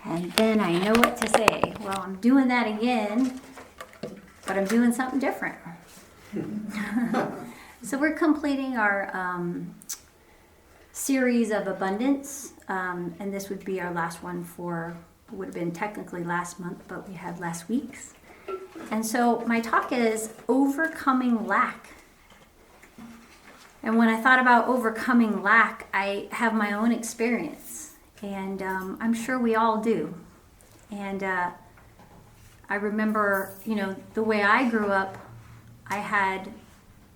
And then I know what to say. Well, I'm doing that again, but I'm doing something different. So we're completing our series of abundance, and this would be our last one would have been technically last month, but we had last week's. And so my talk is overcoming lack. And when I thought about overcoming lack, I have my own experience, and I'm sure we all do. And I remember, the way I grew up, I had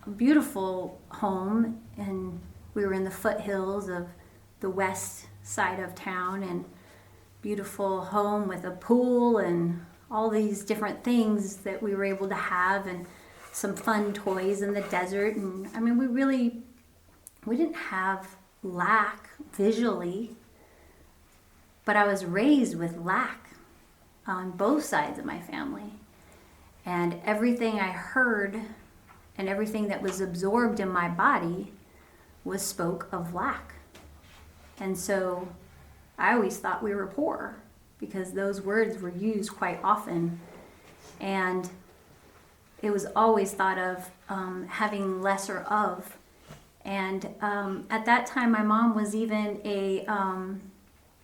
a beautiful home, and we were in the foothills of the west side of town, and beautiful home with a pool and all these different things that we were able to have, and some fun toys in the desert. And I mean, we didn't have lack visually, but I was raised with lack on both sides of my family. And everything I heard and everything that was absorbed in my body was spoke of lack. And so I always thought we were poor because those words were used quite often. And it was always thought of having lesser of. And at that time, my mom was even a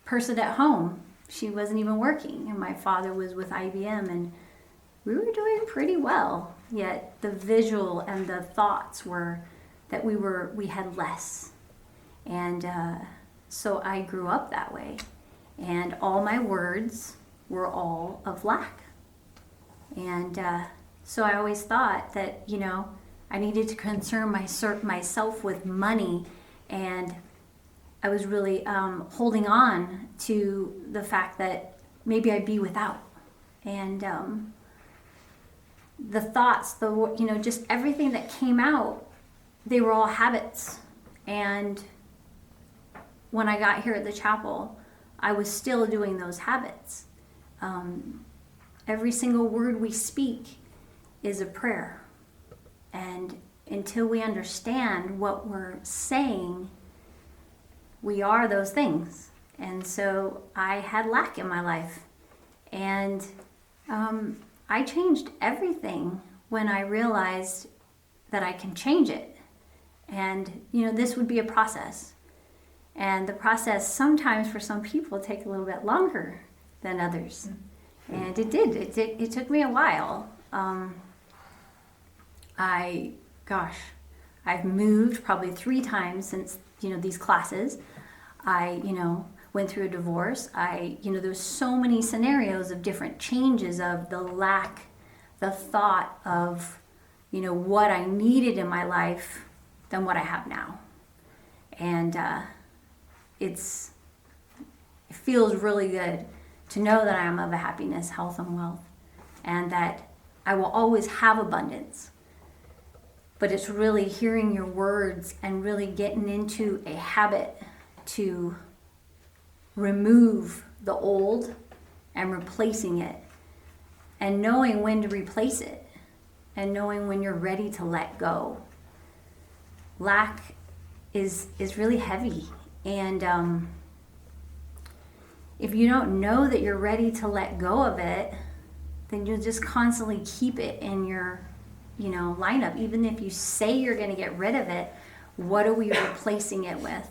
person at home. She wasn't even working, and my father was with IBM, and we were doing pretty well. Yet the visual and the thoughts were that we had less. And so I grew up that way, and all my words were all of lack. And so I always thought that, I needed to concern myself with money, and I was really holding on to the fact that maybe I'd be without. And the thoughts, just everything that came out, they were all habits. And when I got here at the chapel, I was still doing those habits. Every single word we speak is a prayer. And until we understand what we're saying, we are those things. And so I had lack in my life. And I changed everything when I realized that I can change it. And, this would be a process. And the process sometimes for some people take a little bit longer than others. And it did. It took me a while. I've moved probably 3 times since, these classes. I, went through a divorce. There's so many scenarios of different changes of the lack, the thought of, what I needed in my life than what I have now. And it feels really good to know that I am of a happiness, health, and wealth, and that I will always have abundance. But it's really hearing your words and really getting into a habit to remove the old and replacing it, and knowing when to replace it, and knowing when you're ready to let go. Lack is really heavy, and if you don't know that you're ready to let go of it, then you'll just constantly keep it in your lineup. Even if you say you're going to get rid of it, what are we replacing it with?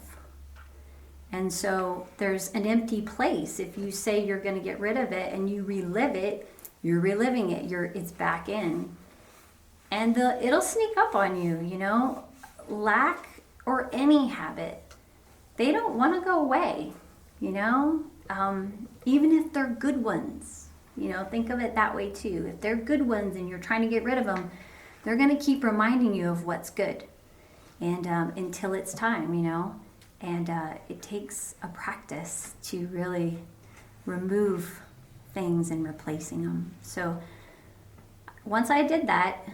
And so there's an empty place. If you say you're going to get rid of it and you relive it, you're reliving it. It's back in. And it'll sneak up on you, Lack or any habit, they don't want to go away, even if they're good ones. Think of it that way too. If they're good ones and you're trying to get rid of them, they're going to keep reminding you of what's good, and until it's time, and it takes a practice to really remove things and replacing them. So once I did that,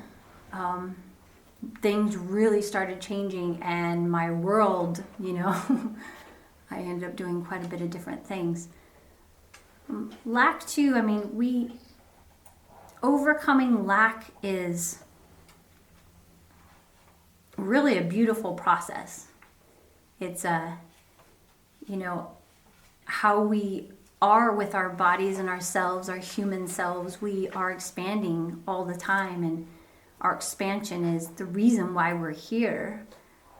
things really started changing, and my world, I ended up doing quite a bit of different things. Lack too, overcoming lack is really a beautiful process. It's how we are with our bodies and ourselves, our human selves, we are expanding all the time, and our expansion is the reason why we're here.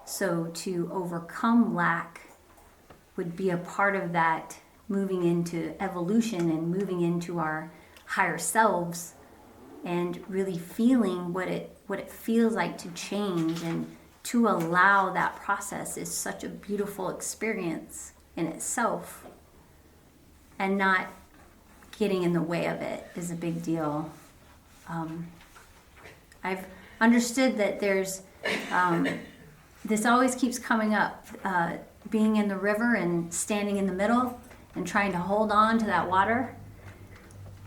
So to overcome lack would be a part of that, moving into evolution and moving into our higher selves, and really feeling what it feels like to change, and to allow that process is such a beautiful experience in itself, and not getting in the way of it is a big deal. I've understood that there's this always keeps coming up, being in the river and standing in the middle and trying to hold on to that water.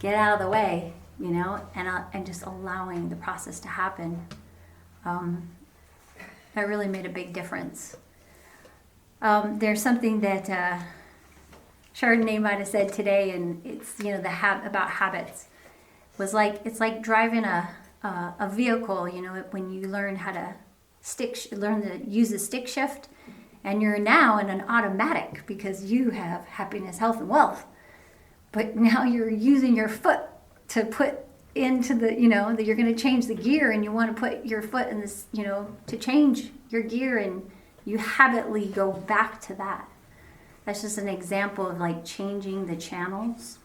Get out of the way, you know, and just allowing the process to happen. That really made a big difference. There's something that Chardonnay might have said today, and it's, you know, about habits. Was like, it's like driving a vehicle. You know, when you learn how to learn to use the stick shift, and you're now in an automatic because you have happiness, health, and wealth. But now you're using your foot to put into the, you know, that you're going to change the gear, and you want to put your foot in this, you know, to change your gear, and you habitually go back to that. That's just an example of like changing the channels.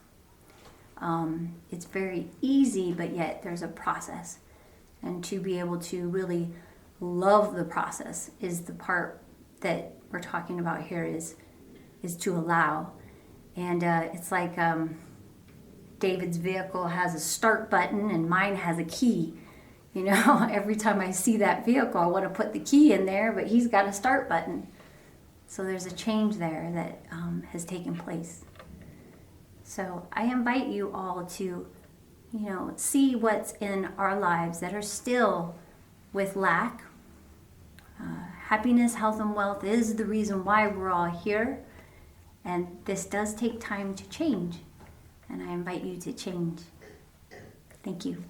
It's very easy, but yet there's a process. And to be able to really love the process is the part that we're talking about here, is to allow. And it's like David's vehicle has a start button and mine has a key. You know, every time I see that vehicle, I want to put the key in there, but he's got a start button. So there's a change there that has taken place. So I invite you all to, you know, see what's in our lives that are still with lack. Happiness, health, and wealth is the reason why we're all here. And this does take time to change. And I invite you to change. Thank you.